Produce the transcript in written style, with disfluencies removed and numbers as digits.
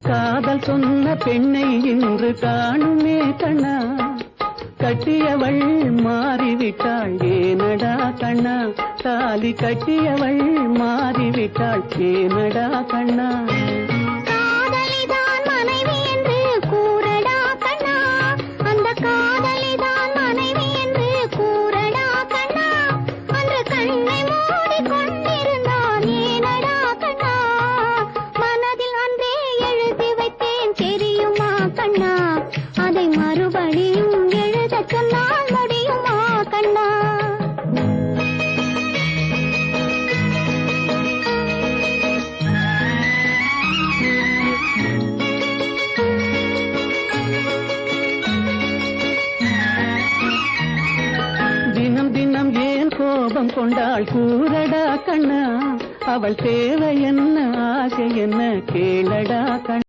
காதல் சொன்ன பெண்ணை இன்று காணுமே கண்ணா, கட்டியவள் மாறிவிட்டாள் ஏனடா கண்ணா, தாலி கட்டியவள் மாறிவிட்டாள் ஏனடா கண்ணா. காதலிதான் மனைவி என்று கூறடா கண்ணா, அந்த காதலிதான் மனைவி என்று கூறடா கண்ணா, அன்று கண்ணை மூடி கொண்டிருந்தான் ஏனடா கண்ணா, மனதில் அன்றே எழுதி வைத்தேன் தெரியுமா கண்ணா, அதை மறுபடியும் எழுத சொன்னால் முடியுமா கண்ணா. தினம் தினம் ஏன் கோபம் கொண்டாள் கூறடா கண்ணா, அவள் தேவை என்ன ஆசை என்ன கேளடா கண்ணா.